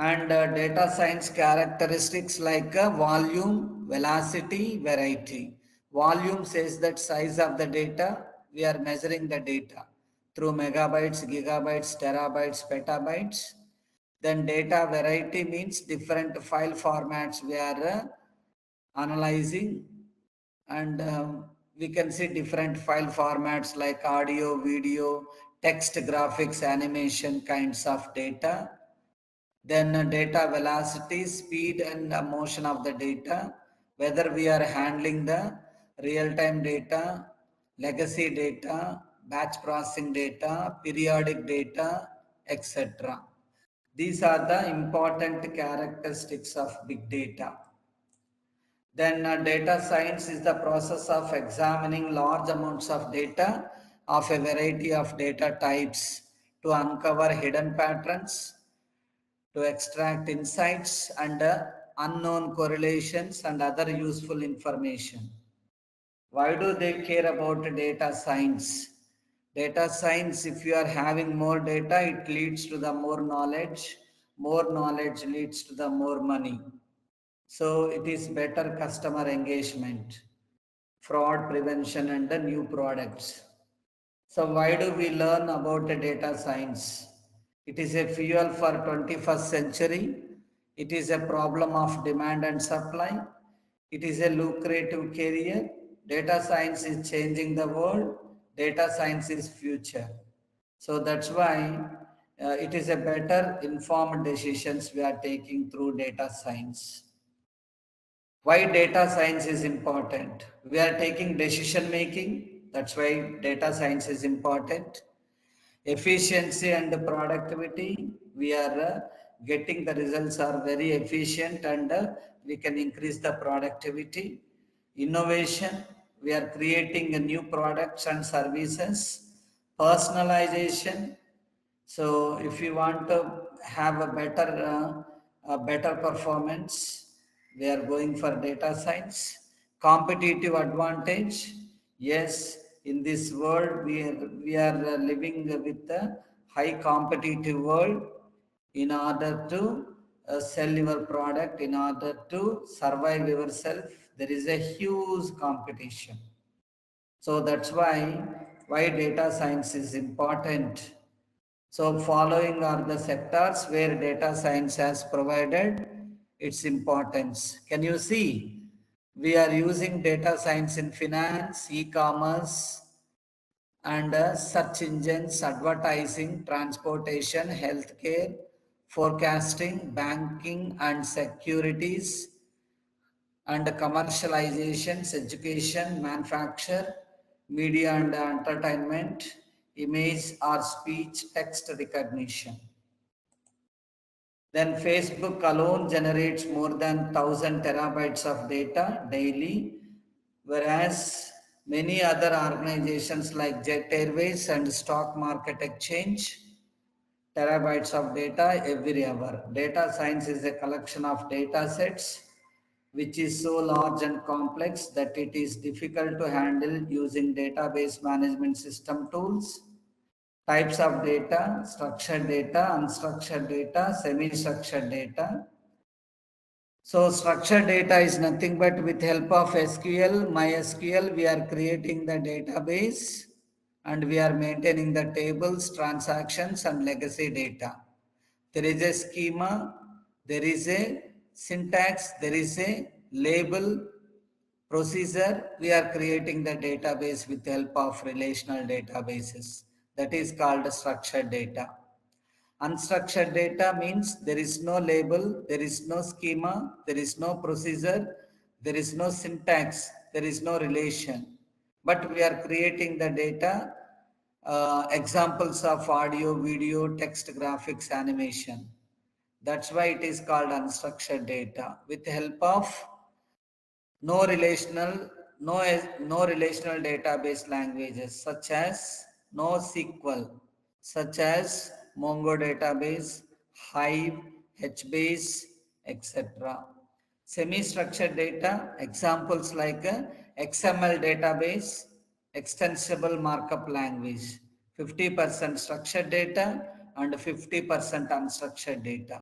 And data science characteristics like volume, velocity, variety. Volume says that size of the data, we are measuring the data through megabytes, gigabytes, terabytes, petabytes. Then data variety means different file formats we are analyzing, and we can see different file formats like audio, video, text, graphics, animation kinds of data. Then data velocity, speed and motion of the data, whether we are handling the real-time data, legacy data, batch processing data, periodic data, etc. These are the important characteristics of big data. Then data science is the process of examining large amounts of data of a variety of data types to uncover hidden patterns, to extract insights and unknown correlations and other useful information. Why do they care about data science? Data science, if you are having more data, it leads to the more knowledge. More knowledge leads to the more money. So it is better customer engagement, fraud prevention, and the new products. So why do we learn about the data science? It is a fuel for 21st century. It is a problem of demand and supply. It is a lucrative career. Data science is changing the world. Data science is future. So that's why it is a better informed decisions we are taking through data science. Why data science is important? We are taking decision making. That's why data science is important. Efficiency and productivity, we are getting the results are very efficient, and we can increase the productivity. Innovation, we are creating new products and services. Personalization, so if you want to have a better performance, we are going for data science. Competitive advantage, yes, in this world we are living with a high competitive world. In order to sell your product, in order to survive yourself, there is a huge competition. So that's why data science is important. So following are the sectors where data science has provided its importance. Can you see? We are using data science in finance, e-commerce, and search engines, advertising, transportation, healthcare, forecasting, banking and securities, and commercializations, education, manufacture, media and entertainment, image or speech, text recognition. Then Facebook alone generates more than 1000 terabytes of data daily, whereas many other organizations like Jet Airways and Stock Market Exchange terabytes of data every hour. Data science is a collection of data sets which is so large and complex that it is difficult to handle using database management system tools. Types of data, structured data, unstructured data, semi-structured data. So structured data is nothing but with help of SQL, MySQL, we are creating the database and we are maintaining the tables, transactions and legacy data. There is a schema, there is a syntax, there is a label, procedure. We are creating the database with the help of relational databases. That is called structured data. Unstructured data means there is no label, there is no schema, there is no procedure, there is no syntax, there is no relation. But we are creating the data, examples of audio, video, text, graphics, animation. That's why it is called unstructured data. With the help of no relational, no relational database languages such as NoSQL, such as Mongo database, Hive, HBase, etc. Semi-structured data, examples like XML database, extensible markup language, 50% structured data and 50% unstructured data.